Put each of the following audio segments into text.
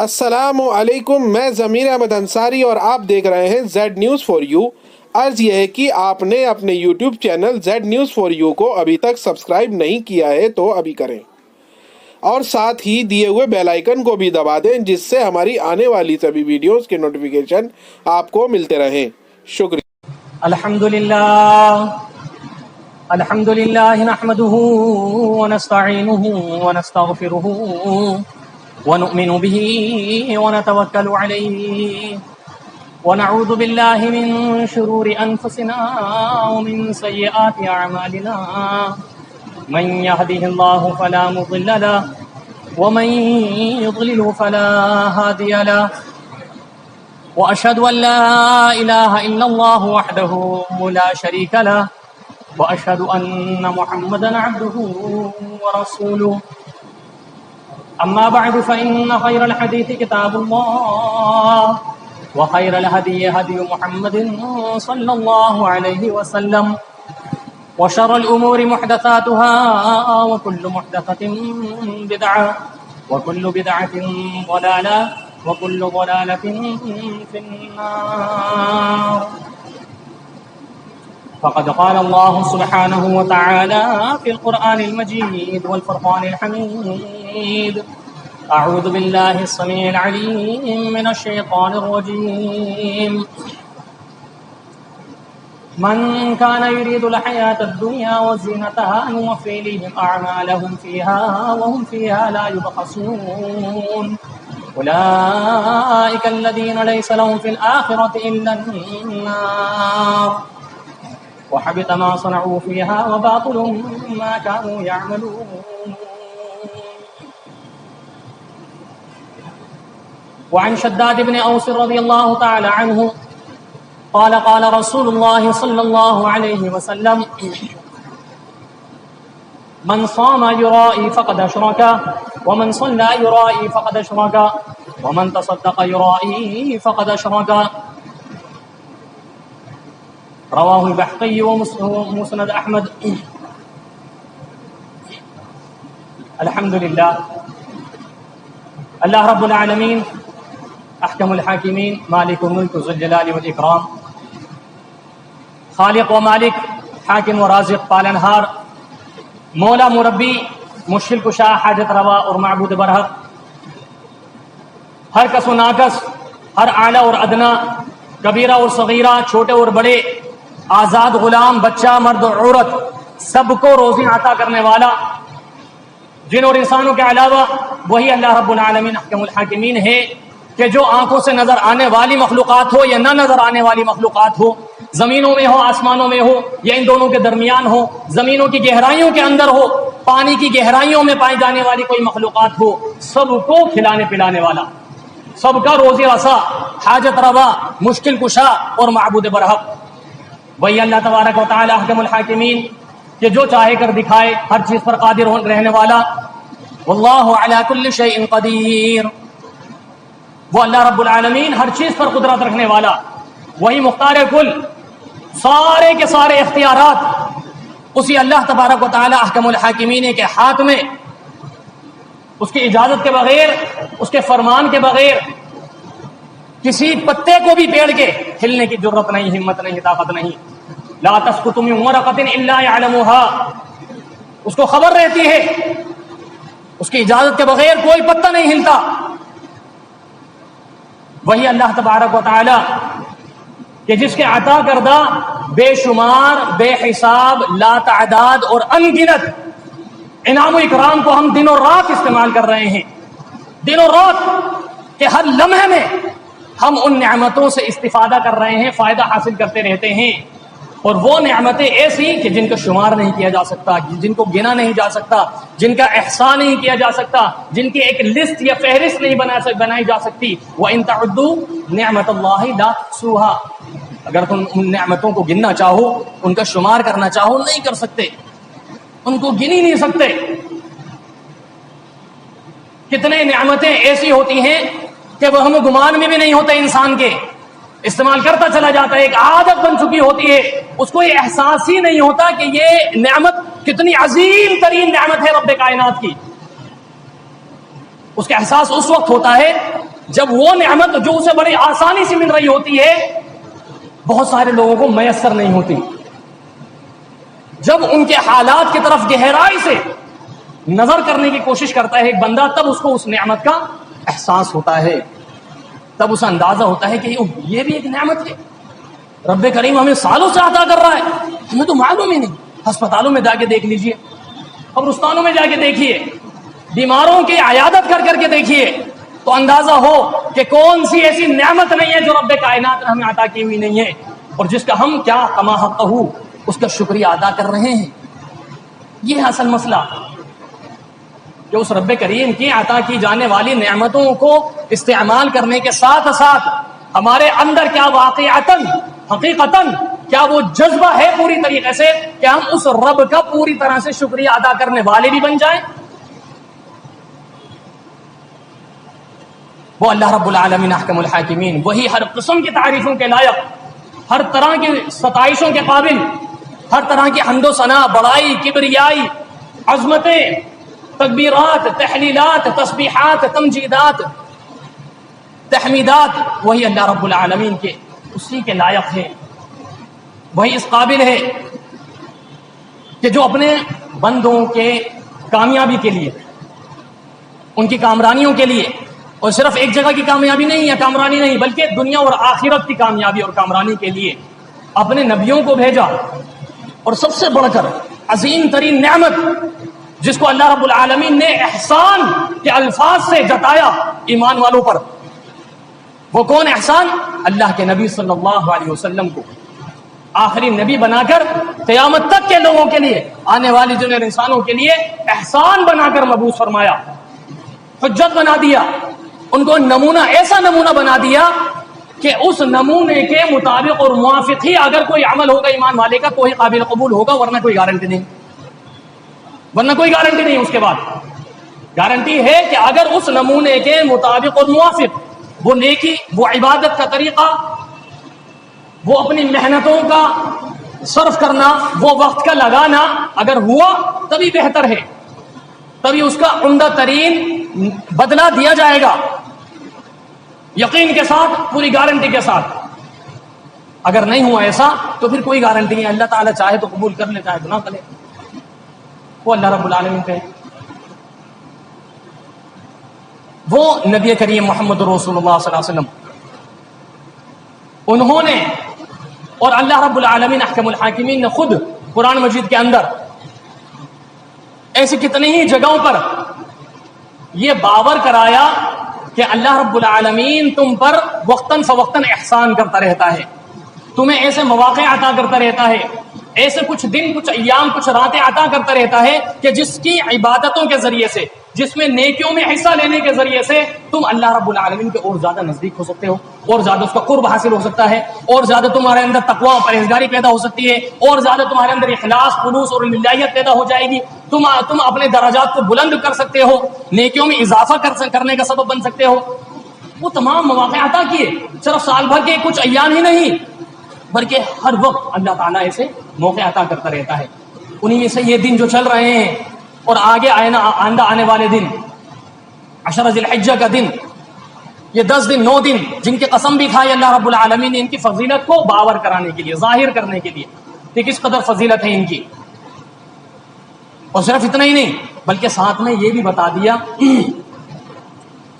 السلام علیکم، میں ضمیر احمد انصاری اور آپ دیکھ رہے ہیں زیڈ نیوز فار یو۔ عرض یہ ہے کہ آپ نے اپنے YouTube channel Z news for you کو ابھی تک سبسکرائب نہیں کیا ہے تو ابھی کریں، اور ساتھ ہی دیے ہوئے بیل آئیکن کو بھی دبا دیں جس سے ہماری آنے والی سبھی ویڈیوز کے نوٹیفیکیشن آپ کو ملتے رہیں۔ شکریہ۔ الحمدللہ نحمده ونستعینه ونستغفره ونؤمن به ونتوکل علیہ ونعوذ باللہ من شرور انفسنا ومن سیئات اعمالنا من يهده الله فلا مضل له ومن يضلل فلا هادي له واشهد ان لا اله الا الله وحده لا شريك له واشهد ان محمدا عبده ورسوله اما بعد فان خير الحديث كتاب الله وخير الهدي هدي محمد صلى الله عليه وسلم وشر الامور محدثاتها وكل محدثة بدعة وكل بدعة ضلالة وكل ضلالة في النار فقد قال الله سبحانه وتعالى في القرآن المجيد والفرقان الحميد أعوذ بالله السميع العليم من الشيطان الرجيم من كان يريد الحياة الدنيا وزينتها نوفي إليهم أعمالهم فيها وهم فيها لا يبخسون أولئك الذين ليس لهم في الآخرة إلا النار وحبط ما صنعوا فيها وباطل ما كانوا يعملون وعن شداد بن أوس رضي الله تعالى عنه قال قال رسول الله صلى الله عليه وسلم من صام يرائي فقد أشرك ومن صلى يرائي فقد أشرك ومن تصدق يرائي فقد أشرك رواہ البحقی ومسند احمد۔ الحمدللہ، اللہ رب العالمین احکم الحاکمین، مالک الملک ذو الجلال والاکرام، خالق و مالک، حاکم و رازق، پالنہار، مولا مربی، مشکل کشا، حاجت روا اور معبود برحق، ہر کس و ناکس، ہر اعلیٰ اور ادنا، کبیرہ اور صغیرہ، چھوٹے اور بڑے، آزاد غلام، بچہ، مرد اور عورت، سب کو روزی عطا کرنے والا، جن اور انسانوں کے علاوہ وہی اللہ رب العالمین احکم الحاکمین ہے کہ جو آنکھوں سے نظر آنے والی مخلوقات ہو یا نہ نظر آنے والی مخلوقات ہو، زمینوں میں ہو، آسمانوں میں ہو، یا ان دونوں کے درمیان ہو، زمینوں کی گہرائیوں کے اندر ہو، پانی کی گہرائیوں میں پائی جانے والی کوئی مخلوقات ہو، سب کو کھلانے پلانے والا، سب کا روزی رسا، حاجت روا، مشکل کشا اور معبود برحق وہی اللہ تبارک و تعالی احکم الحاکمین کہ جو چاہے کر دکھائے، ہر چیز پر قادر رہنے والا، واللہ علی کل شیء قدیر، وہ اللہ رب العالمین ہر چیز پر قدرت رکھنے والا، وہی مختار کل، سارے کے سارے اختیارات اسی اللہ تبارک و تعالی احکم الحاکمین کے ہاتھ میں، اس کی اجازت کے بغیر، اس کے فرمان کے بغیر کسی پتے کو بھی پیڑ کے ہلنے کی جرت نہیں، ہمت نہیں، طاقت نہیں۔ لا تسقط من ورقۃ الا يعلمها، اس کو خبر رہتی ہے، اس کی اجازت کے بغیر کوئی پتا نہیں ہلتا۔ وہی اللہ تبارک و تعالی کہ جس کے عطا کردہ بے شمار، بے حساب، لا تعداد اور ان گنت انعام و اکرام کو ہم دن و رات استعمال کر رہے ہیں، دن و رات کہ ہر لمحے میں ہم ان نعمتوں سے استفادہ کر رہے ہیں، فائدہ حاصل کرتے رہتے ہیں، اور وہ نعمتیں ایسی کہ جن کا شمار نہیں کیا جا سکتا، جن کو گنا نہیں جا سکتا، جن کا احصاء نہیں کیا جا سکتا، جن کی ایک لسٹ یا فہرست نہیں بنائی جا سکتی۔ وَإِن تَعُدُّوا نِعْمَةَ اللَّهِ لَا تُحْصُوهَا، اگر تم ان نعمتوں کو گننا چاہو، ان کا شمار کرنا چاہو، نہیں کر سکتے، ان کو گن ہی نہیں سکتے۔ کتنے نعمتیں ایسی ہوتی ہیں کہ وہ ہمیں گمان میں بھی نہیں ہوتے، انسان کے استعمال کرتا چلا جاتا ہے، ایک عادت بن چکی ہوتی ہے، اس کو یہ احساس ہی نہیں ہوتا کہ یہ نعمت کتنی عظیم ترین نعمت ہے رب کائنات کی۔ اس کا احساس اس وقت ہوتا ہے جب وہ نعمت جو اسے بڑی آسانی سے مل رہی ہوتی ہے بہت سارے لوگوں کو میسر نہیں ہوتی، جب ان کے حالات کی طرف گہرائی سے نظر کرنے کی کوشش کرتا ہے ایک بندہ، تب اس کو اس نعمت کا احساس ہوتا ہے، تب اسے اندازہ ہوتا ہے کہ یہ بھی ایک نعمت ہے، رب کریم ہمیں سالوں سے عطا کر رہا ہے، ہمیں تو معلوم ہی نہیں۔ ہسپتالوں میں جا کے دیکھ لیجئے، قبرستانوں میں جا کے دیکھیے، بیماروں کی عیادت کر کر کے دیکھیے، تو اندازہ ہو کہ کون سی ایسی نعمت نہیں ہے جو رب کائنات نے ہمیں عطا کی ہوئی نہیں ہے، اور جس کا ہم کیا کما حقہ اس کا شکریہ ادا کر رہے ہیں۔ یہ ہے اصل مسئلہ کہ اس رب کریم کی عطا کی جانے والی نعمتوں کو استعمال کرنے کے ساتھ ساتھ ہمارے اندر کیا واقعتاً حقیقتاً کیا وہ جذبہ ہے پوری طریقے سے کہ ہم اس رب کا پوری طرح سے شکریہ ادا کرنے والے بھی بن جائیں۔ وہ اللہ رب العالمین احکم الحاکمین، وہی ہر قسم کی تعریفوں کے لائق، ہر طرح کی ستائشوں کے قابل، ہر طرح کی حمد و ثنا، بڑائی، کبریائی، عظمتیں، تکبیرات، تحلیلات، تسبیحات، تمجیدات، تحمیدات، وہی اللہ رب العالمین کے اسی کے لائق ہے، وہی اس قابل ہے کہ جو اپنے بندوں کے کامیابی کے لیے، ان کی کامرانیوں کے لیے، اور صرف ایک جگہ کی کامیابی نہیں یا کامرانی نہیں بلکہ دنیا اور آخرت کی کامیابی اور کامرانی کے لیے اپنے نبیوں کو بھیجا، اور سب سے بڑھ کر عظیم ترین نعمت جس کو اللہ رب العالمین نے احسان کے الفاظ سے جتایا ایمان والوں پر، وہ کون احسان؟ اللہ کے نبی صلی اللہ علیہ وسلم کو آخری نبی بنا کر قیامت تک کے لوگوں کے لیے، آنے والی جنرل انسانوں کے لیے احسان بنا کر مبعوث فرمایا، حجت بنا دیا، ان کو نمونہ، ایسا نمونہ بنا دیا کہ اس نمونے کے مطابق اور موافق ہی اگر کوئی عمل ہوگا ایمان والے کا تو ہی قابل قبول ہوگا، ورنہ کوئی گارنٹی نہیں، ورنہ کوئی گارنٹی نہیں۔ اس کے بعد گارنٹی ہے کہ اگر اس نمونے کے مطابق اور موافق وہ نیکی، وہ عبادت کا طریقہ، وہ اپنی محنتوں کا صرف کرنا، وہ وقت کا لگانا اگر ہوا تبھی بہتر ہے، تبھی اس کا عمدہ ترین بدلہ دیا جائے گا، یقین کے ساتھ، پوری گارنٹی کے ساتھ۔ اگر نہیں ہوا ایسا تو پھر کوئی گارنٹی نہیں، اللہ تعالیٰ چاہے تو قبول کر لے، چاہے تو نہ کرے، وہ اللہ رب العالمین پہ۔ وہ نبی کریم محمد رسول اللہ صلی اللہ علیہ وسلم، انہوں نے اور اللہ رب العالمین احکم الحاکمین نے خود قرآن مجید کے اندر ایسی کتنی ہی جگہوں پر یہ باور کرایا کہ اللہ رب العالمین تم پر وقتاً فوقتاً احسان کرتا رہتا ہے، تمہیں ایسے مواقع عطا کرتا رہتا ہے، ایسے کچھ دن، کچھ ایام، کچھ راتیں عطا کرتا رہتا ہے کہ جس کی عبادتوں کے ذریعے سے، جس میں نیکیوں میں حصہ لینے کے ذریعے سے تم اللہ رب العالمین کے اور زیادہ نزدیک ہو سکتے ہو، اور زیادہ اس کا قرب حاصل ہو سکتا ہے، اور زیادہ تمہارے اندر تقویٰ و پرہیزگاری پیدا ہو سکتی ہے، اور زیادہ تمہارے اندر اخلاص، خلوص اور للہیت پیدا ہو جائے گی، تم اپنے درجات کو بلند کر سکتے ہو، نیکیوں میں اضافہ کرنے کا سبب بن سکتے ہو۔ وہ تمام مواقع عطا کیے، صرف سال بھر کے کچھ ایام ہی نہیں بلکہ ہر وقت اللہ تعالیٰ ایسے موقع عطا کرتا رہتا ہے۔ انہی میں سے یہ دن جو چل رہے ہیں اور آگے آئندہ آنے والے دن، عشر ذی الحجہ کا دن، یہ 10 دن 9 دن جن کی قسم بھی کھائی اللہ رب العالمین نے ان کی فضیلت کو باور کرانے کے لیے، ظاہر کرنے کے لیے کہ کس قدر فضیلت ہے ان کی، اور صرف اتنا ہی نہیں بلکہ ساتھ میں یہ بھی بتا دیا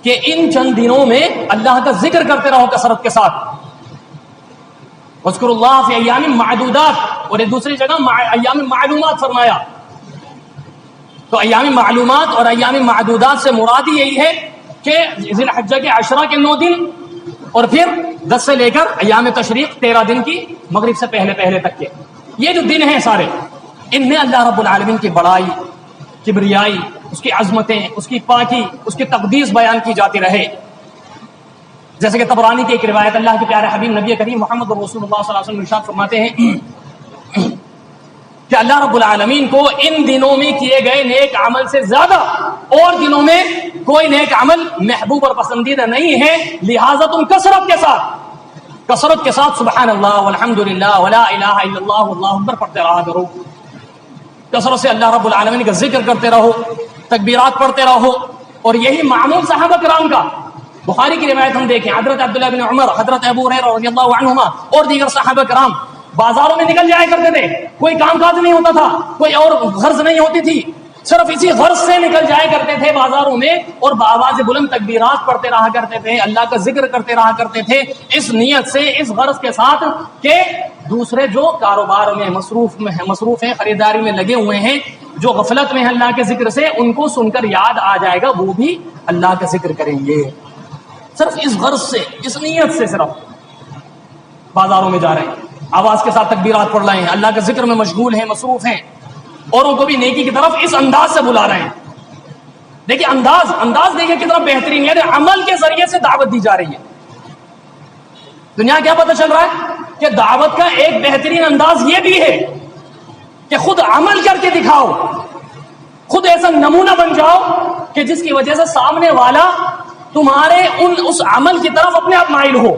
کہ ان چند دنوں میں اللہ کا ذکر کرتے رہو کثرت کے ساتھ، اذکروا اللہ فی ایام معدودات، اور ایک دوسری جگہ ایام معلومات فرمایا۔ تو ایام معلومات اور ایام معدودات سے مراد یہی ہے کہ ذی الحجہ کے عشرہ کے 9 دن اور پھر 10 سے لے کر ایام تشریق 13 دن کی مغرب سے پہلے تک کے یہ جو دن ہیں سارے، ان میں اللہ رب العالمین کی بڑائی، کبریائی، اس کی عظمتیں، اس کی پاکی، اس کی تقدیس بیان کی جاتی رہے۔ جیسے کہ طبرانی کی ایک روایت، اللہ کے پیارے حبیب نبی کریم محمد رسول اللہ صلی اللہ علیہ وسلم ارشاد فرماتے ہیں کہ اللہ رب العالمین کو ان دنوں میں کیے گئے نیک عمل سے زیادہ اور دنوں میں کوئی نیک عمل محبوب اور پسندیدہ نہیں ہے، لہٰذا تم کثرت کے ساتھ سبحان اللہ والحمد للہ ولا الہ الا اللہ واللہ اکبر پڑھتے رہا کرو، کثرت سے اللہ رب العالمین کا ذکر کرتے رہو، تکبیرات پڑھتے رہو، اور یہی معمول صحابہ کرام کا بخاری کی روایت ہم دیکھیں، حضرت عبداللہ بن عمر، حضرت ابو ہریرہ رضی اللہ عنہما اور دیگر صحابہ کرام بازاروں میں نکل جایا کرتے تھے، کوئی کام کاج نہیں ہوتا تھا، کوئی اور غرض نہیں ہوتی تھی، صرف اسی غرض سے نکل جایا کرتے تھے بازاروں میں، اور بآواز بلند تکبیرات پڑھتے رہا کرتے تھے، اللہ کا ذکر کرتے رہا کرتے تھے، اس نیت سے، اس غرض کے ساتھ کہ دوسرے جو کاروبار میں مصروف ہیں، خریداری میں لگے ہوئے ہیں، جو غفلت میں ہیں اللہ کے ذکر سے، ان کو سن کر یاد آ جائے گا، وہ بھی اللہ کا ذکر کریں گے۔ صرف اس غرض سے، اس نیت سے صرف بازاروں میں جا رہے ہیں، آواز کے ساتھ تکبیرات پڑھ رہے ہیں، اللہ کے ذکر میں مشغول ہیں، مصروف ہیں، اوروں کو بھی نیکی کی طرف اس انداز سے بلا رہے ہیں۔ دیکھیں انداز دیکھیں کتنا بہترین ہے، عمل کے ذریعے سے دعوت دی جا رہی ہے۔ دنیا کیا پتہ چل رہا ہے کہ دعوت کا ایک بہترین انداز یہ بھی ہے کہ خود عمل کر کے دکھاؤ، خود ایسا نمونہ بن جاؤ کہ جس کی وجہ سے سامنے والا تمہارے اس عمل کی طرف اپنے آپ مائل ہو،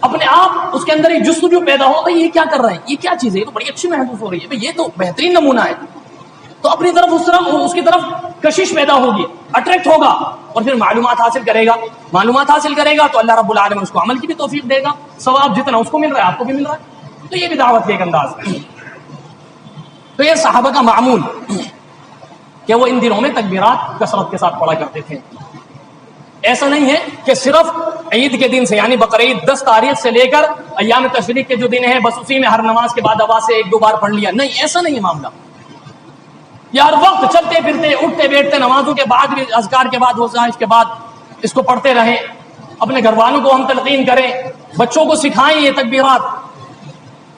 اپنے آپ اس کے اندر ایک جستجو پیدا ہو، بھائی یہ کیا کر رہے ہیں، یہ کیا چیز ہے، یہ تو بڑی اچھی محسوس ہو رہی ہے، بھائی یہ تو بہترین نمونہ ہے، تو اپنی طرف اس کی طرف کشش پیدا ہوگی، اٹریکٹ ہوگا، اور پھر معلومات حاصل کرے گا تو اللہ رب العالمین اس کو عمل کی بھی توفیق دے گا، ثواب جتنا اس کو مل رہا ہے آپ کو بھی مل رہا ہے، تو یہ بھی دعوت کا ایک انداز ہے۔ تو یہ صحابہ کا معمول کہ وہ ان دنوں میں تکبیرات کثرت کے ساتھ پڑھا کرتے تھے۔ ایسا نہیں ہے کہ صرف عید کے دن سے، یعنی بقرعید 10 تاریخ سے لے کر ایام تشریق کے جو دن ہیں بس اسی میں ہر نماز کے بعد آواز سے 1-2 بار پڑھ لیا، نہیں، ایسا نہیں ہے معاملہ۔ یہ ہر وقت چلتے پھرتے، اٹھتے بیٹھتے، نمازوں کے بعد بھی، اذکار کے بعد، وظائف کے بعد اس کو پڑھتے رہیں، اپنے گھر والوں کو ہم تلقین کریں، بچوں کو سکھائیں یہ تکبیرات،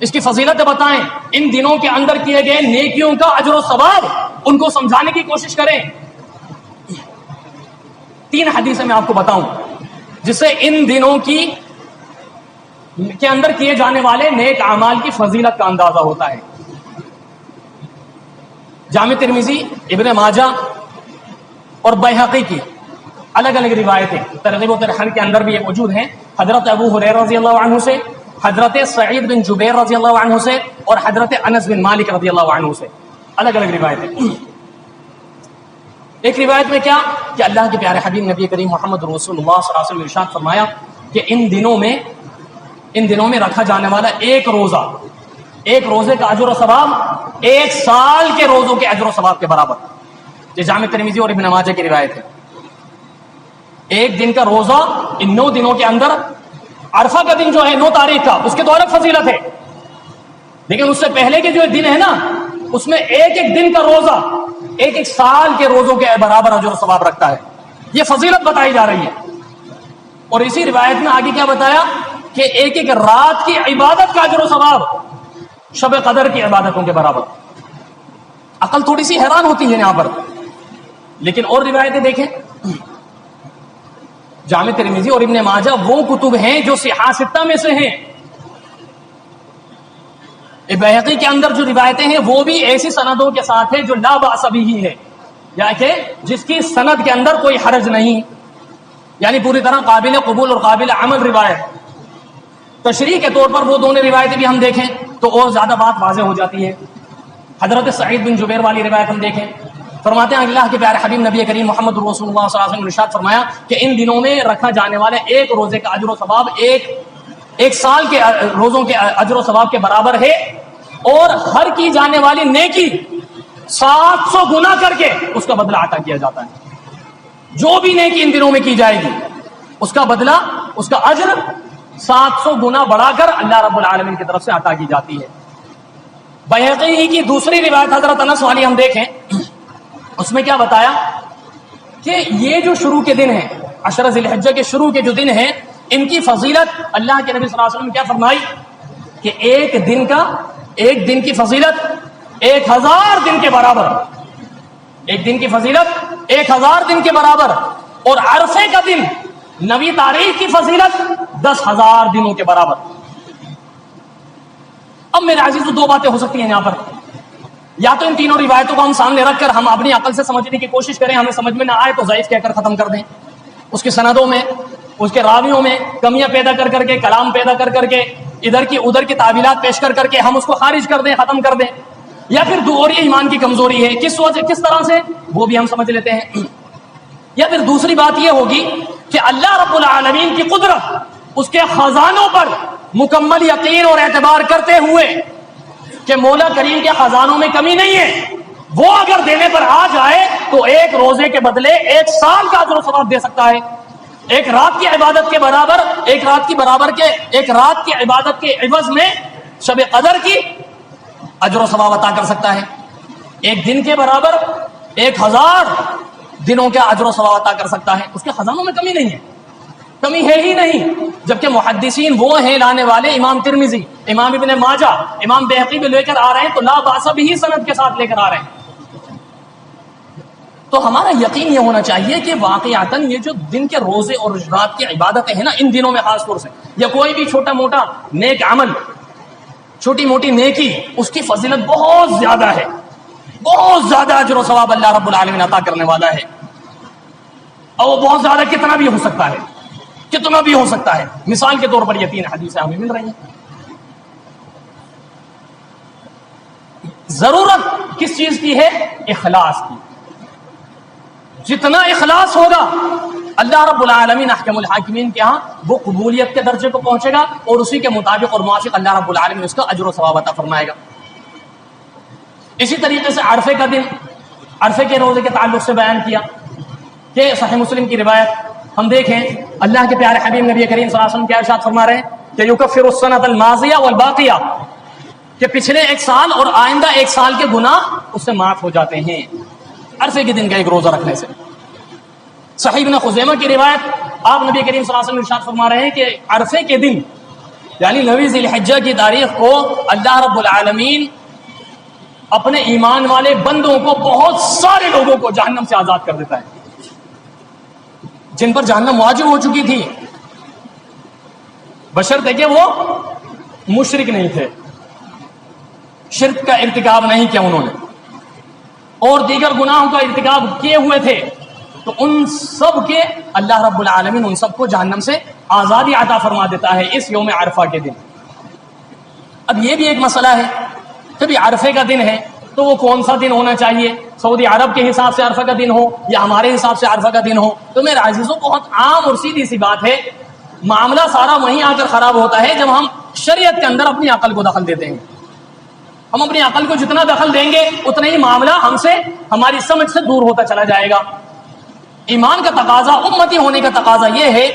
اس کی فضیلت بتائیں، ان دنوں کے اندر کیے گئے نیکیوں کا اجر و ثواب ان کو سمجھانے کی کوشش کریں۔ 3 حدیثیں میں آپ کو بتاؤں جس سے ان دنوں کے اندر کیے جانے والے نیک اعمال کی فضیلت کا اندازہ ہوتا ہے۔ جامع ترمذی، ابن ماجہ اور بیہقی کی الگ الگ روایتیں ترغیب و ترہیب کے اندر بھی یہ موجود ہیں، حضرت ابو ہریرہ رضی اللہ عنہ سے، حضرت سعید بن جبیر رضی اللہ عنہ سے، اور حضرت انس بن مالک رضی اللہ عنہ سے، الگ الگ روایتیں۔ ایک روایت میں کیا کہ اللہ کے پیارے حبیب نبی کریم محمد رسول اللہ صلی اللہ علیہ وسلم نے ارشاد فرمایا کہ ان دنوں میں رکھا جانے والا ایک روزے کا اجر و ثواب 1 سال کے روزوں کے اجر و ثواب کے برابر۔ یہ جامع ترمذی اور ابن ماجہ کی روایت ہے۔ ایک دن کا روزہ ان 9 دنوں کے اندر، عرفہ کا دن جو ہے 9 تاریخ کا، اس کے تو الگ فضیلت ہے، لیکن اس سے پہلے کے جو دن ہے نا، اس میں ایک دن کا روزہ 1 سال کے روزوں کے برابر اجر و ثواب رکھتا ہے۔ یہ فضیلت بتائی جا رہی ہے۔ اور اسی روایت میں آگے کیا بتایا کہ ایک رات کی عبادت کا اجر و ثواب شب قدر کی عبادتوں کے برابر۔ عقل تھوڑی سی حیران ہوتی ہے یہاں پر، لیکن اور روایتیں دیکھیں۔ جامع ترمذی اور ابن ماجہ وہ کتب ہیں جو صحاح ستہ میں سے ہیں۔ بیہقی کے اندر جو روایتیں ہیں وہ بھی ایسی سندوں کے ساتھ ہے جو لا باس بہ ہے، یا کہ جس کی سند کے اندر کوئی حرج نہیں، یعنی پوری طرح قابل قبول اور قابل عمل روایت۔ تشریح کے طور پر وہ دونوں روایتیں بھی ہم دیکھیں تو اور زیادہ بات واضح ہو جاتی ہے۔ حضرت سعید بن جبیر والی روایت ہم دیکھیں، فرماتے ہیں اللہ کے پیارے حبیب نبی کریم محمد رسول اللہ صلی اللہ علیہ وسلم نے ارشاد فرمایا کہ ان دنوں میں رکھا جانے والے ایک روزے کا اجر و ثواب ایک سال کے روزوں کے اجر و ثواب کے برابر ہے، اور ہر کی جانے والی نیکی 700 گنا کر کے اس کا بدلہ عطا کیا جاتا ہے۔ جو بھی نیکی ان دنوں میں کی جائے گی اس کا بدلہ، اس کا اجر 700 گنا بڑھا کر اللہ رب العالمین کی طرف سے عطا کی جاتی ہے۔ بیہقی کی دوسری روایت حضرت انس والی ہم دیکھیں، اس میں کیا بتایا کہ یہ جو شروع کے دن ہیں، 10 ذی الحجہ کے شروع کے جو دن ہیں، ان کی فضیلت اللہ کے نبی صلی اللہ علیہ وسلم نے کیا فرمائی کہ ایک دن کی فضیلت 1000 دن کے برابر، ایک دن کی فضیلت 1000 دن کے برابر، اور عرفے کا دن 9 تاریخ کی فضیلت 10,000 دنوں کے برابر۔ اب میرے عزیزو 2 باتیں ہو سکتی ہیں یہاں پر، یا تو ان تینوں روایتوں کو ہم سامنے رکھ کر ہم اپنی عقل سے سمجھنے کی کوشش کریں، ہمیں سمجھ میں نہ آئے تو ضعیف کہہ کر ختم کر دیں، اس کی سندوں میں، اس کے راویوں میں کمیاں پیدا کر کے، کلام پیدا کر کے، ادھر کی تعویلات پیش کر کے ہم اس کو خارج کر دیں، ختم کر دیں، یا پھر دوسری ایمان کی کمزوری ہے، کس طرح سے وہ بھی ہم سمجھ لیتے ہیں۔ یا پھر دوسری بات یہ ہوگی کہ اللہ رب العالمین کی قدرت، اس کے خزانوں پر مکمل یقین اور اعتبار کرتے ہوئے کہ مولا کریم کے خزانوں میں کمی نہیں ہے، وہ اگر دینے پر آ جائے تو ایک روزے کے بدلے 1 سال کا اجر و ثواب دے سکتا ہے، ایک رات کی عبادت کے برابر، ایک رات کی عبادت کے عوض میں شب قدر کی اجر و ثواب عطا کر سکتا ہے، ایک دن کے برابر 1000 دنوں کا اجر و ثواب عطا کر سکتا ہے۔ اس کے خزانوں میں کمی نہیں ہے، کمی ہے ہی نہیں، جبکہ محدثین وہ ہیں لانے والے، امام ترمذی، امام ابن ماجہ، امام بہقی بھی لے کر آ رہے ہیں تو لا باس بھی سند کے ساتھ لے کر آ رہے ہیں۔ تو ہمارا یقین یہ ہونا چاہیے کہ واقعاتاً یہ جو دن کے روزے اور رات کی عبادتیں ہیں نا، ان دنوں میں خاص طور سے، یا کوئی بھی چھوٹا موٹا نیک عمل، چھوٹی موٹی نیکی، اس کی فضیلت بہت زیادہ ہے، بہت زیادہ اجر و ثواب اللہ رب العالمین عطا کرنے والا ہے، اور وہ بہت زیادہ کتنا بھی ہو سکتا ہے، کتنا بھی ہو سکتا ہے۔ مثال کے طور پر یہ 3 حدیثیں ہمیں مل رہی ہیں۔ ضرورت کس چیز کی ہے؟ اخلاص کی۔ جتنا اخلاص ہوگا اللہ رب العالمین احکم الحاکمین کے ہاں وہ قبولیت کے درجے کو پہنچے گا، اور اسی کے مطابق اور موافق اللہ رب العالمین اس کا اجر و ثواب عطا فرمائے گا۔ اسی طریقے سے عرفے کا دن، عرفے کے روزے کے تعلق سے بیان کیا کہ صحیح مسلم کی روایت ہم دیکھیں، اللہ کے پیارے حبیب نبی کریم صلی اللہ علیہ وسلم کیا ارشاد فرما رہے ہیں کہ یکفر السنۃ الماضیہ والباقیہ، کہ پچھلے 1 سال اور آئندہ 1 سال کے گناہ اس سے معاف ہو جاتے ہیں عرفے کے دن کا ایک روزہ رکھنے سے۔ صحیح ابن خزیمہ کی روایت، آپ نبی کریم صلی اللہ علیہ وسلم ارشاد فرما رہے ہیں کہ عرفے کے دن یعنی 9 ذی الحجہ کی تاریخ کو اللہ رب العالمین اپنے ایمان والے بندوں کو، بہت سارے لوگوں کو جہنم سے آزاد کر دیتا ہے، جن پر جہنم واجب ہو چکی تھی، بشرطے کہ وہ مشرک نہیں تھے، شرک کا ارتکاب نہیں کیا انہوں نے، اور دیگر گناہوں کا ارتکاب کیے ہوئے تھے، تو ان سب کے اللہ رب العالمین ان سب کو جہنم سے آزادی عطا فرما دیتا ہے اس یوم عرفہ کے دن۔ اب یہ بھی ایک مسئلہ ہے کہ عرفے کا دن ہے تو وہ کون سا دن ہونا چاہیے؟ سعودی عرب کے حساب سے عرفہ کا دن ہو یا ہمارے حساب سے عرفہ کا دن ہو؟ تو میرے عزیزوں بہت عام اور سیدھی سی بات ہے، معاملہ سارا وہیں آ کر خراب ہوتا ہے جب ہم شریعت کے اندر اپنی عقل کو دخل دیتے ہیں۔ ہم اپنی عقل کو جتنا دخل دیں گے اتنا ہی معاملہ ہم سے، ہماری سمجھ سے دور ہوتا چلا جائے گا۔ ایمان کا تقاضا، امتی ہونے کا تقاضا یہ ہے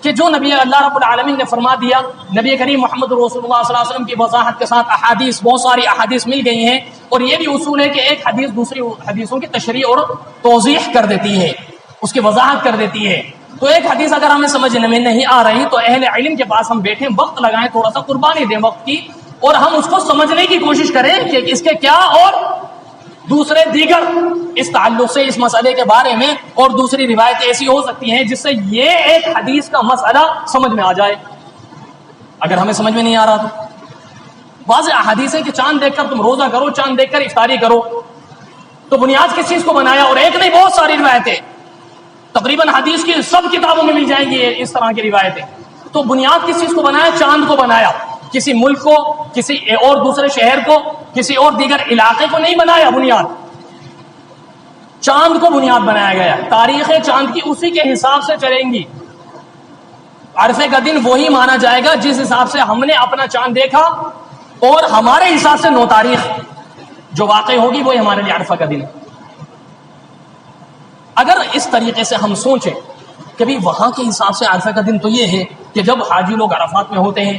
کہ جو نبی اللہ رب العالمین نے فرما دیا، نبی کریم محمد رسول اللہ صلی اللہ علیہ وسلم کی وضاحت کے ساتھ احادیث، بہت ساری احادیث مل گئی ہیں، اور یہ بھی اصول ہے کہ ایک حدیث دوسری حدیثوں کی تشریح اور توضیح کر دیتی ہے، اس کی وضاحت کر دیتی ہے۔ تو ایک حدیث اگر ہمیں سمجھنے میں نہیں آ رہی تو اہل علم کے پاس ہم بیٹھیں، وقت لگائیں، تھوڑا سا قربانی دیں وقت کی، اور ہم اس کو سمجھنے کی کوشش کریں کہ اس کے کیا اور دوسرے دیگر اس تعلق سے، اس مسئلے کے بارے میں اور دوسری روایتیں ایسی ہو سکتی ہیں جس سے یہ ایک حدیث کا مسئلہ سمجھ میں آ جائے، اگر ہمیں سمجھ میں نہیں آ رہا تو۔ واضح احادیث ہے کہ چاند دیکھ کر تم روزہ کرو، چاند دیکھ کر افطاری کرو، تو بنیاد کس چیز کو بنایا؟ اور ایک نہیں، بہت ساری روایتیں، تقریباً حدیث کی سب کتابوں میں مل جائیں گی اس طرح کی روایتیں۔ تو بنیاد کس چیز کو بنایا؟ چاند کو بنایا، کسی ملک کو، کسی اور دوسرے شہر کو، کسی اور دیگر علاقے کو نہیں بنایا، بنیاد چاند کو بنیاد بنایا گیا۔ تاریخ چاند کی اسی کے حساب سے چلیں گی، عرفے کا دن وہی مانا جائے گا جس حساب سے ہم نے اپنا چاند دیکھا، اور ہمارے حساب سے 9 تاریخ جو واقع ہوگی وہی ہمارے لیے عرفہ کا دن ہے۔ اگر اس طریقے سے ہم سوچیں کہ بھی وہاں کے حساب سے عرفہ کا دن تو یہ ہے کہ جب حاجی لوگ عرفات میں ہوتے ہیں،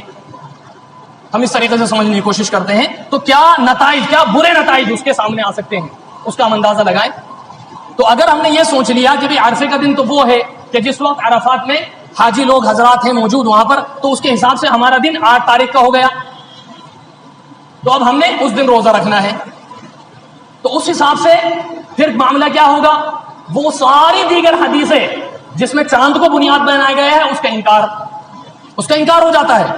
ہم اس طریقے سے سمجھنے کی کوشش کرتے ہیں، تو کیا نتائج، کیا برے نتائج اس کے سامنے آ سکتے ہیں، اس کا ہم اندازہ لگائیں۔ تو اگر ہم نے یہ سوچ لیا کہ بھی عرفے کا دن تو وہ ہے کہ جس وقت عرفات میں حاجی لوگ حضرات ہیں موجود وہاں پر، تو اس کے حساب سے ہمارا دن 8 تاریخ کا ہو گیا، تو اب ہم نے اس دن روزہ رکھنا ہے، تو اس حساب سے پھر معاملہ کیا ہوگا؟ وہ ساری دیگر حدیثیں جس میں چاند کو بنیاد بنایا گیا ہے اس کا انکار ہو جاتا ہے۔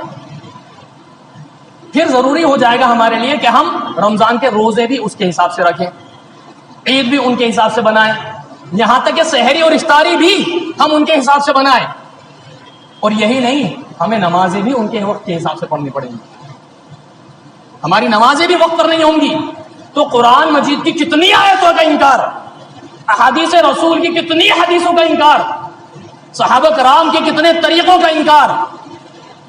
پھر ضروری ہو جائے گا ہمارے لیے کہ ہم رمضان کے روزے بھی اس کے حساب سے رکھیں، عید بھی ان کے حساب سے بنائیں، یہاں تک کہ سحری اور افطاری بھی ہم ان کے حساب سے بنائیں، اور یہی نہیں، ہمیں نمازیں بھی ان کے وقت کے حساب سے پڑھنی پڑیں گی۔ ہماری نمازیں بھی وقت پر نہیں ہوں گی تو قرآن مجید کی کتنی آیتوں کا انکار، احادیث رسول کی کتنی حدیثوں کا انکار، صحابہ کرام کے کتنے طریقوں کا انکار،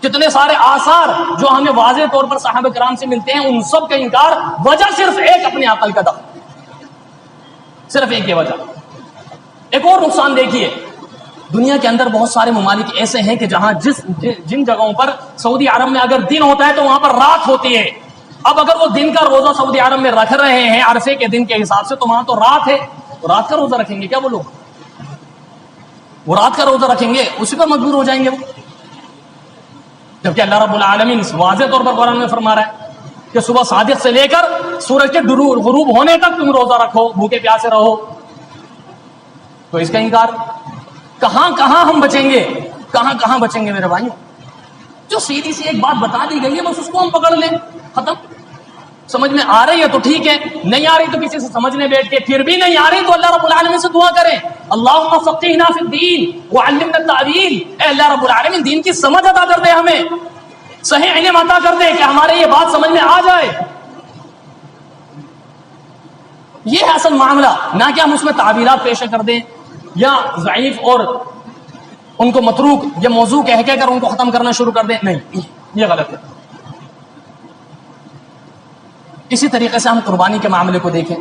کتنے سارے آثار جو ہمیں واضح طور پر صحابہ کرام سے ملتے ہیں، ان سب کا انکار وجہ صرف ایک، اپنے عقل کا دخل، صرف ایک یہ وجہ۔ ایک اور نقصان دیکھیے، دنیا کے اندر بہت سارے ممالک ایسے ہیں کہ جہاں جن جگہوں پر سعودی عرب میں اگر دن ہوتا ہے تو وہاں پر رات ہوتی ہے۔ اب اگر وہ دن کا روزہ سعودی عرب میں رکھ رہے ہیں عرفے کے دن کے حساب سے، تو وہاں تو رات ہے، تو رات کا روزہ رکھیں گے کیا وہ لوگ؟ وہ رات کا روزہ رکھیں گے، اسی پر مجبور ہو جائیں گے وہ، جبکہ اللہ رب العالمین واضح طور پر قرآن میں فرما رہا ہے کہ صبح صادق سے لے کر سورج کے غروب ہونے تک تم روزہ رکھو، بھوکے پیاسے رہو۔ تو اس کا انکار، کہاں کہاں ہم بچیں گے، کہاں کہاں بچیں گے میرے بھائیوں؟ جو سیدھی سی ایک بات بتا دی گئی ہے بس اس کو ہم پکڑ لیں، ختم۔ سمجھ میں آ رہی ہے تو ٹھیک ہے، نہیں آ رہی تو کسی سے سمجھنے بیٹھ کے، پھر بھی نہیں آ رہی تو اللہ رب العالمین سے دعا کریں، اللہم فقہنا فی الدین وعلمنا التأویل، اے اللہ رب العالمین دین کی سمجھ عطا کر دے، ہمیں صحیح علم عطا کر دے کہ ہمارے یہ بات سمجھ میں آ جائے۔ یہ ہے اصل معاملہ، نہ کہ ہم اس میں تعبیرات پیش کر دیں یا ضعیف اور ان کو متروک یا موضوع کہہ کر ان کو ختم کرنا شروع کر دیں، نہیں، یہ غلط ہے۔ اسی طریقے سے ہم قربانی کے معاملے کو دیکھیں،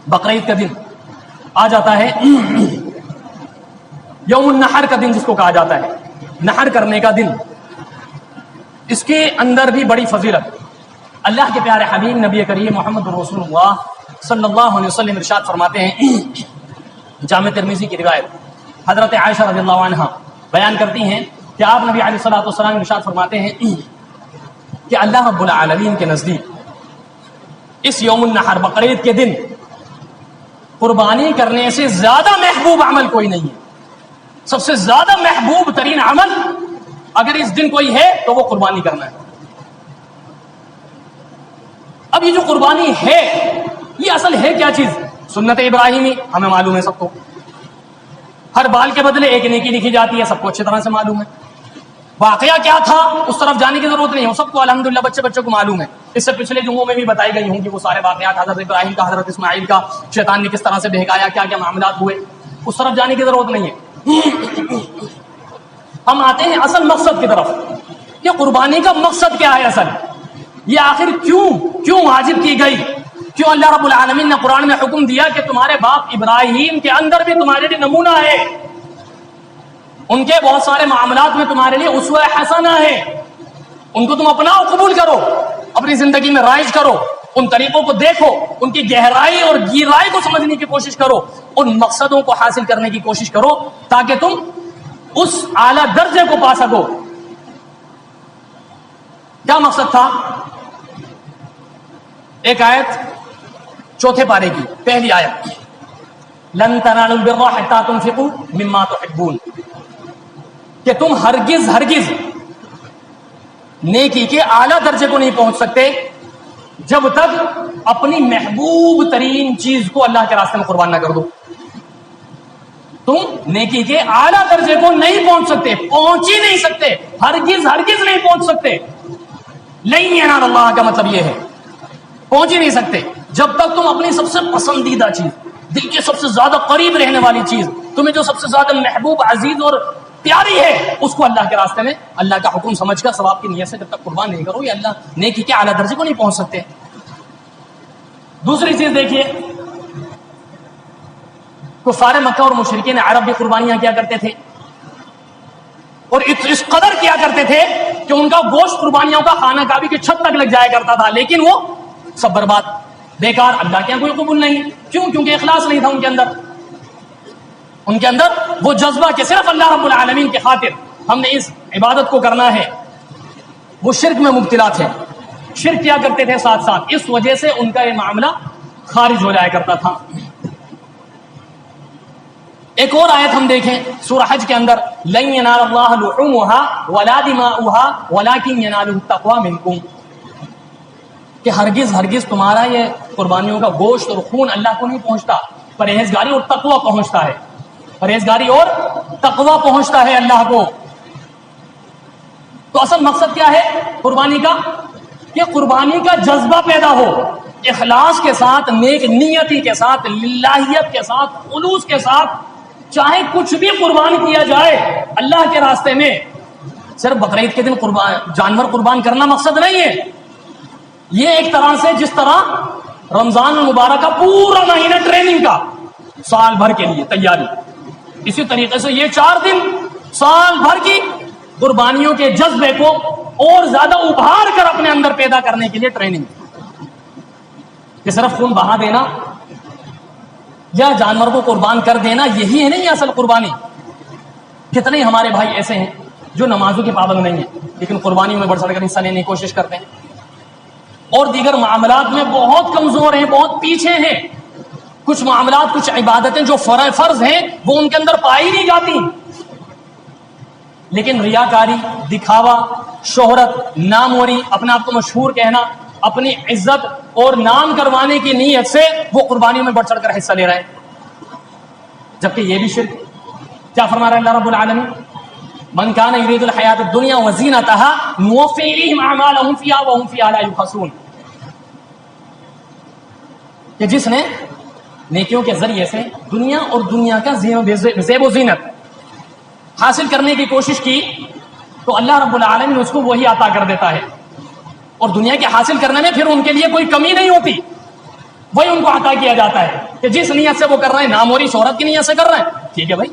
بقرعید کا دن آ جاتا ہے، یوم النحر کا دن جس کو کہا جاتا ہے، نحر کرنے کا دن، اس کے اندر بھی بڑی فضیلت۔ اللہ کے پیارے حبیب نبی کریم محمد رسول اللہ صلی اللہ علیہ وسلم ارشاد فرماتے ہیں، جامع ترمذی کی روایت، حضرت عائشہ رضی اللہ عنہا بیان کرتی ہیں کہ آپ نبی علیہ الصلوۃ والسلام ارشاد فرماتے ہیں کہ اللہ رب العالمین کے نزدیک اس یوم النحر بقرعید کے دن قربانی کرنے سے زیادہ محبوب عمل کوئی نہیں ہے۔ سب سے زیادہ محبوب ترین عمل اگر اس دن کوئی ہے تو وہ قربانی کرنا ہے۔ اب یہ جو قربانی ہے، یہ اصل ہے کیا چیز؟ سنت ابراہیمی ہمیں معلوم ہے سب کو، ہر بال کے بدلے ایک نیکی لکھی جاتی ہے، سب کو اچھی طرح سے معلوم ہے۔ واقعہ کیا تھا اس طرف جانے کی ضرورت نہیں ہے، سب کو الحمدللہ بچے کو معلوم ہے۔ اس سے پچھلے جمعوں میں بھی بتائی گئی ہوں کہ وہ سارے واقعات، حضرت ابراہیم کا، حضرت اسماعیل کا، شیطان نے کس طرح سے بہکایا، کیا کیا معاملات ہوئے، اس طرف جانے کی ضرورت نہیں ہے۔ ہم آتے ہیں اصل مقصد کی طرف کہ قربانی کا مقصد کیا ہے، اصل یہ آخر کیوں واجب کی گئی، کیوں اللہ رب العالمین نے قرآن میں حکم دیا کہ تمہارے باپ ابراہیم کے اندر بھی تمہارے لیے نمونہ ہے، ان کے بہت سارے معاملات میں تمہارے لیے اسوہ حسنہ ہے، ان کو تم اپناؤ، قبول کرو، اپنی زندگی میں رائج کرو، ان طریقوں کو دیکھو، ان کی گہرائی اور گہرائی کو سمجھنے کی کوشش کرو، ان مقصدوں کو حاصل کرنے کی کوشش کرو تاکہ تم اس اعلیٰ درجے کو پا سکو۔ کیا مقصد تھا؟ ایک آیت چوتھے پارے کی پہلی آیت، لن تنالوا البر حتى تنفقوا مما تحبون، کہ تم ہرگز نیکی کے اعلیٰ درجے کو نہیں پہنچ سکتے جب تک اپنی محبوب ترین چیز کو اللہ کے راستے میں قربان نہ کر دو۔ تم نیکی کے اعلیٰ درجے کو نہیں پہنچ سکتے، پہنچ ہی نہیں سکتے، ہرگز نہیں پہنچ سکتے۔ لن ینال اللہ کا مطلب یہ ہے پہنچ ہی نہیں سکتے جب تک تم اپنی سب سے پسندیدہ چیز، دل کے سب سے زیادہ قریب رہنے والی چیز، تمہیں جو سب سے زیادہ محبوب، عزیز اور پیاری ہے، اس کو اللہ کے راستے میں اللہ کا حکم سمجھ کر ثواب کی نیت سے جب تک قربان نہیں کرو، یہ اللہ نیکی کے اعلیٰ درجے کو نہیں پہنچ سکتے۔ دوسری چیز دیکھیے، کفار مکہ اور مشرکین عرب بھی قربانیاں کیا کرتے تھے، اور اس قدر کیا کرتے تھے کہ ان کا گوشت قربانیوں کا خانہ کعبہ کی چھت تک لگ جایا کرتا تھا، لیکن وہ سب برباد، بیکار، اللہ کے یہاں کوئی قبول نہیں۔ کیوں؟ کیونکہ اخلاص نہیں تھا ان کے اندر وہ جذبہ کہ صرف اللہ رب العالمین کی خاطر ہم نے اس عبادت کو کرنا ہے۔ وہ شرک میں مبتلا تھے، شرک کیا کرتے تھے ساتھ ساتھ، اس وجہ سے ان کا یہ معاملہ خارج ہو جایا کرتا تھا۔ ایک اور آیت ہم دیکھیں سورہ حج کے اندر، لن ینال اللہ لحومها ولا دماؤها ولکن ینالہ التقوی منکم، کہ ہرگز تمہارا یہ قربانیوں کا گوشت اور خون اللہ کو نہیں پہنچتا، پرہیزگاری اور تقوی پہنچتا ہے، پرہیزگاری اور تقوی پہنچتا ہے اللہ کو۔ تو اصل مقصد کیا ہے قربانی کا؟ کہ قربانی کا جذبہ پیدا ہو، اخلاص کے ساتھ، نیک نیتی کے ساتھ، للہیت کے ساتھ، خلوص کے ساتھ چاہے کچھ بھی قربان کیا جائے اللہ کے راستے میں، صرف بقرعید کے دن جانور قربان کرنا مقصد نہیں ہے. یہ ایک طرح سے جس طرح رمضان المبارک کا پورا مہینہ ٹریننگ کا، سال بھر کے لیے تیاری، اسی طریقے سے یہ 4 دن سال بھر کی قربانیوں کے جذبے کو اور زیادہ ابھار کر اپنے اندر پیدا کرنے کے لیے ٹریننگ. کہ صرف خون بہا دینا یا جانور کو قربان کر دینا یہی ہے نہیں اصل قربانی. کتنے ہمارے بھائی ایسے ہیں جو نمازوں کے پابند نہیں ہیں لیکن قربانیوں میں بڑھ چڑھ کر حصہ لینے کی کوشش کرتے ہیں، اور دیگر معاملات میں بہت کمزور ہیں، بہت پیچھے ہیں. کچھ معاملات، کچھ عبادتیں جو فرض ہیں وہ ان کے اندر پائی نہیں جاتی، لیکن ریاکاری، دکھاوا، شہرت، ناموری، اپنے آپ کو مشہور کہنا، اپنی عزت اور نام کروانے کی نیت سے وہ قربانیوں میں بڑھ چڑھ کر حصہ لے رہے ہیں، جبکہ یہ بھی شرک. کیا فرما رہا ہے اللہ رب العالمین؟ من کان یرید الحیات الدنیا وزینتها نوفی الیہم اعمالهم فیہا وہم فیہا لا یبخسون. کہ جس نے نیکیوں کے ذریعے سے دنیا اور دنیا کا زیب و زینت حاصل کرنے کی کوشش کی تو اللہ رب العالمین اس کو وہی عطا کر دیتا ہے، اور دنیا کے حاصل کرنے میں پھر ان کے لیے کوئی کمی نہیں ہوتی، وہی ان کو عطا کیا جاتا ہے. کہ جس نیت سے وہ کر رہے ہیں، ناموری شہرت کی نیت سے کر رہے ہیں، ٹھیک ہے بھائی،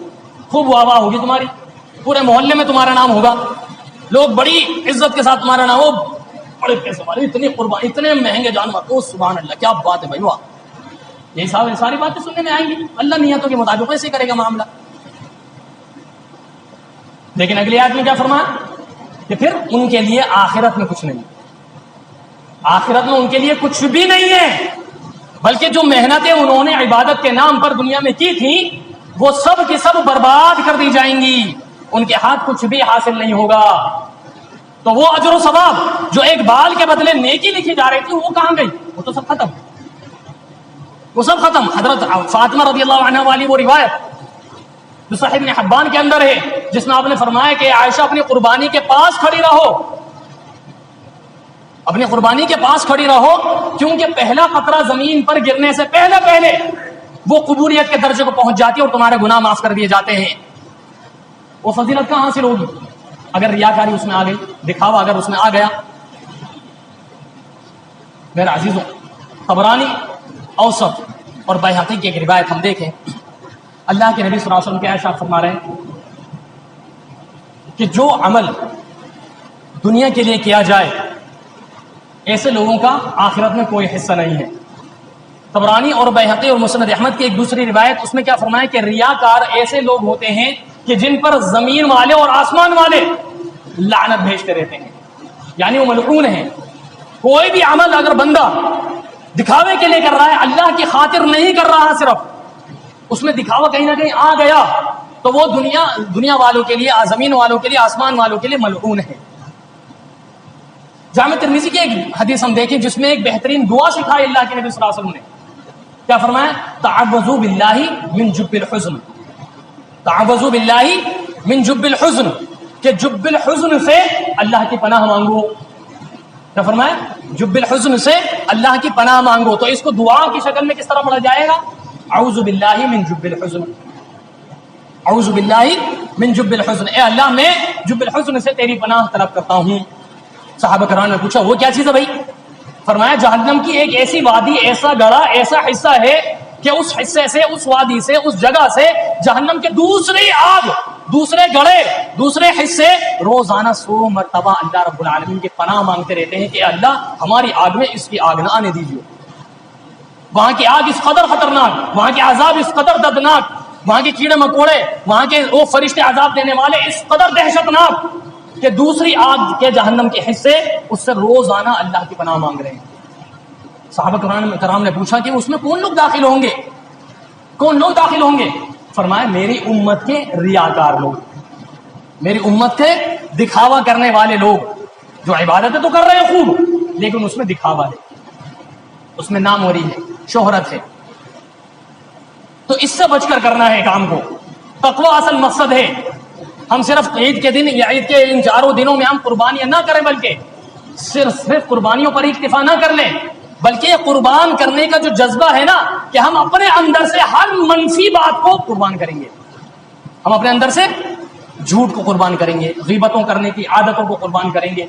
خوب واہ واہ ہوگی تمہاری، پورے محلے میں تمہارا نام ہوگا، لوگ بڑی عزت کے ساتھ تمہارا نام ہو، بڑے پیسے والے، اتنی قربان، اتنے مہنگے جانور، او سبحان اللہ، کیا بات ہے بھائی، واہ. یہی ساری باتیں سننے میں آئیں گی. اللہ نیتوں کے مطابق ایسے کرے گا معاملہ. لیکن اگلی آیت میں کیا فرمایا کہ پھر ان کے لیے آخرت میں کچھ نہیں، آخرت میں ان کے لیے کچھ بھی نہیں ہے، بلکہ جو محنتیں انہوں نے عبادت کے نام پر دنیا میں کی تھی وہ سب کی سب برباد کر دی جائیں گی، ان کے ہاتھ کچھ بھی حاصل نہیں ہوگا. تو وہ اجر و ثواب جو ایک بال کے بدلے نیکی لکھی جا رہی تھی وہ کہاں گئی؟ وہ تو سب ختم، وہ سب ختم. حضرت فاطمہ رضی اللہ عنہ والی وہ روایت جو صحیح ابن حبان کے اندر ہے، جس میں آپ نے فرمایا کہ عائشہ اپنی قربانی کے پاس کھڑی رہو، اپنی قربانی کے پاس کھڑی رہو، کیونکہ پہلا قطرہ زمین پر گرنے سے پہلے وہ قبولیت کے درجے کو پہنچ جاتی ہے اور تمہارے گناہ معاف کر دیے جاتے ہیں. وہ فضیلت کہاں حاصل ہوگی اگر ریاکاری اس میں آ گئی، دکھاوا اگر اس میں آ گیا. میرے عزیزوں، طبرانی، اوسط اور بیہقی کی ایک روایت ہم دیکھیں، اللہ کے نبی صلی اللہ علیہ وسلم کے ارشاد فرما رہے ہیں کہ جو عمل دنیا کے لیے کیا جائے ایسے لوگوں کا آخرت میں کوئی حصہ نہیں ہے. طبرانی اور بیہقی اور مسند احمد کی ایک دوسری روایت، اس میں کیا فرمایا کہ ریاکار ایسے لوگ ہوتے ہیں کہ جن پر زمین والے اور آسمان والے لعنت بھیجتے رہتے ہیں، یعنی وہ ملعون ہیں. کوئی بھی عمل اگر بندہ دکھاوے کے لیے کر رہا ہے، اللہ کی خاطر نہیں کر رہا، صرف اس میں دکھاوا کہیں نہ کہیں آ گیا تو وہ دنیا والوں کے لیے، زمین والوں کے لیے، آسمان والوں کے لیے ملعون ہے. جامع ترمذی کی ایک حدیث ہم دیکھیں جس میں ایک بہترین دعا سکھائی اللہ کے نبی صلی اللہ علیہ وسلم نے. کیا فرمایا؟ تعوذوا باللہ من جب الحزن، تعوذوا باللہ من جب الحزن، کہ جب الحزن سے اللہ کی پناہ مانگو. کیا فرمایا؟ جب الحزن سے اللہ کی پناہ مانگو. تو اس کو دعا کی شکل میں کس طرح پڑھا جائے گا؟ اعوذ باللہ من جب الحزن، اعوذ باللہ من جب الحزن، اے اللہ میں جب الحزن سے تیری پناہ طلب کرتا ہوں. صحابہ کرام نے پوچھا وہ کیا چیز ہے بھائی؟ فرمایا جہنم کی ایک ایسی وادی، ایسا گڑھا، ایسا حصہ ہے کہ اس حصے سے، اس وادی سے، اس جگہ سے جہنم کے دوسری آگ، دوسرے گڑھے، دوسرے حصے روزانہ 100 مرتبہ اللہ رب العالمین کی پناہ مانگتے رہتے ہیں کہ اللہ ہماری آگ میں اس کی آگ نہ آنے دیجیے. وہاں کی آگ اس قدر خطرناک، وہاں کے عذاب اس قدر دردناک، وہاں کے کیڑے مکوڑے، وہاں کے وہ فرشتے عذاب دینے والے اس قدر دہشتناک کہ دوسری آگ کے جہنم کے حصے اس سے روزانہ اللہ کی پناہ مانگ رہے ہیں. صحابہ کرام نے پوچھا کہ اس میں کون لوگ داخل ہوں گے؟ کون لوگ داخل ہوں گے؟ فرمایا میری امت کے ریاکار لوگ، میری امت کے دکھاوا کرنے والے لوگ، جو عبادتیں تو کر رہے ہیں خوب لیکن اس میں دکھاوا ہے، اس میں ناموری ہے، شہرت ہے. تو اس سے بچ کر کرنا ہے کام کو. تقوی اصل مقصد ہے. ہم صرف عید کے دن یا عید کے ان 4 دنوں میں ہم قربانیاں نہ کریں، بلکہ صرف قربانیوں پر اکتفا نہ کر لیں، بلکہ قربان کرنے کا جو جذبہ ہے نا، کہ ہم اپنے اندر سے ہر منفی بات کو قربان کریں گے. ہم اپنے اندر سے جھوٹ کو قربان کریں گے، غیبتوں کرنے کی عادتوں کو قربان کریں گے،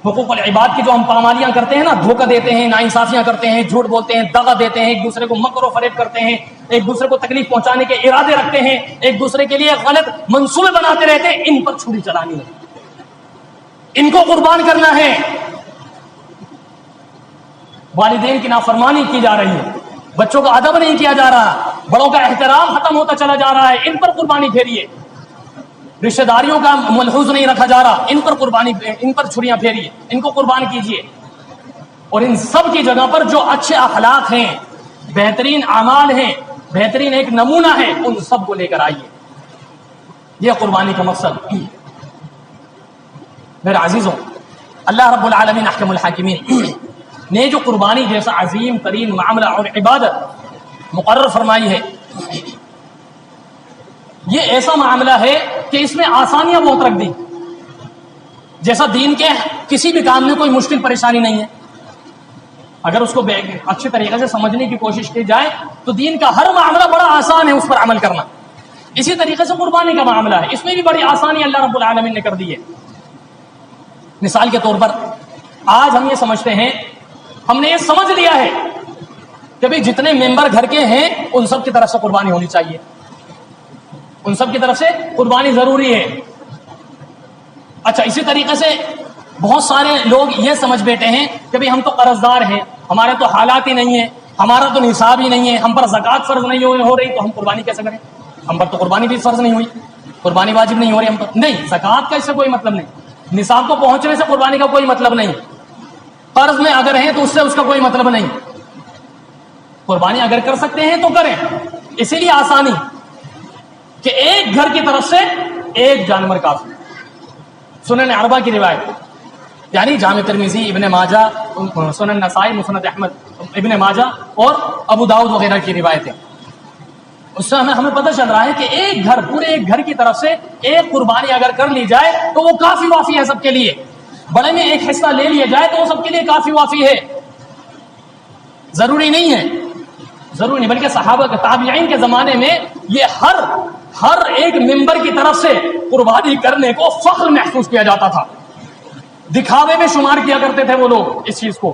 حقوق العباد کی جو ہم پامالیاں کرتے ہیں نا، دھوکہ دیتے ہیں، ناانصافیاں کرتے ہیں، جھوٹ بولتے ہیں، دغا دیتے ہیں، ایک دوسرے کو مکر و فریب کرتے ہیں، ایک دوسرے کو تکلیف پہنچانے کے ارادے رکھتے ہیں، ایک دوسرے کے لیے غلط منصوبے بناتے رہتے ہیں، ان پر چھری چلانی ہے، ان کو قربان کرنا ہے۔ والدین کی نافرمانی کی جا رہی ہے، بچوں کا ادب نہیں کیا جا رہا، بڑوں کا احترام ختم ہوتا چلا جا رہا ہے، ان پر قربانی پھیریے۔ رشتہ داریوں کا ملحوظ نہیں رکھا جا رہا، ان پر چھریاں پھیریے، ان کو قربان کیجیے۔ اور ان سب کی جگہ پر جو اچھے اخلاق ہیں، بہترین اعمال ہیں، بہترین ایک نمونہ ہے، ان سب کو لے کر آئیے۔ یہ قربانی کا مقصد۔ میرے عزیزوں، اللہ رب العالمین احکم الحاکمین نے جو قربانی جیسا عظیم ترین معاملہ اور عبادت مقرر فرمائی ہے، یہ ایسا معاملہ ہے کہ اس میں آسانیاں بہت رکھ دی۔ جیسا دین کے کسی بھی کام میں کوئی مشکل پریشانی نہیں ہے، اگر اس کو اچھے طریقے سے سمجھنے کی کوشش کی جائے تو دین کا ہر معاملہ بڑا آسان ہے اس پر عمل کرنا۔ اسی طریقے سے قربانی کا معاملہ ہے، اس میں بھی بڑی آسانی اللہ رب العالمین نے کر دی ہے۔ مثال کے طور پر آج ہم یہ سمجھتے ہیں، ہم نے یہ سمجھ لیا ہے کہ بھئی جتنے ممبر گھر کے ہیں ان سب کی طرف سے قربانی ہونی چاہیے، ان سب کی طرف سے قربانی ضروری ہے۔ اچھا، اسی طریقے سے بہت سارے لوگ یہ سمجھ بیٹھے ہیں کہ بھئی ہم تو قرض دار ہیں، ہمارے تو حالات ہی نہیں ہیں، ہمارا تو نصاب ہی نہیں ہے، ہم پر زکوٰۃ فرض نہیں ہو رہی تو ہم قربانی کیسے کریں؟ ہم پر تو قربانی بھی فرض نہیں ہوئی، قربانی واجب نہیں ہو رہی ہم پر۔ نہیں، زکوٰۃ کا اس سے کوئی مطلب نہیں، نصاب کو پہنچنے سے قربانی کا کوئی مطلب نہیں، قرض میں اگر ہیں تو اس سے اس کا کوئی مطلب نہیں۔ قربانی اگر کر سکتے ہیں تو کریں، اسی لیے آسانی کہ ایک گھر کی طرف سے ایک جانور کافی۔ سنن اربعہ کی روایت، یعنی جامع ترمذی، ابن ماجہ، سنن نسائی، مسند احمد، ابن ماجہ اور ابو داؤد وغیرہ کی روایتیں، اس سے ہمیں پتہ چل رہا ہے کہ ایک گھر، پورے ایک گھر کی طرف سے ایک قربانی اگر کر لی جائے تو وہ کافی وافی ہے سب کے لیے۔ بڑے میں ایک حصہ لے لیا جائے تو وہ سب کے لیے کافی وافی ہے۔ ضروری نہیں ہے، ضروری نہیں، بلکہ صحابہ کے تابعین کے زمانے میں یہ ہر ایک ممبر کی طرف سے قربانی کرنے کو فخر محسوس کیا جاتا تھا، دکھاوے میں شمار کیا کرتے تھے وہ لوگ اس چیز کو۔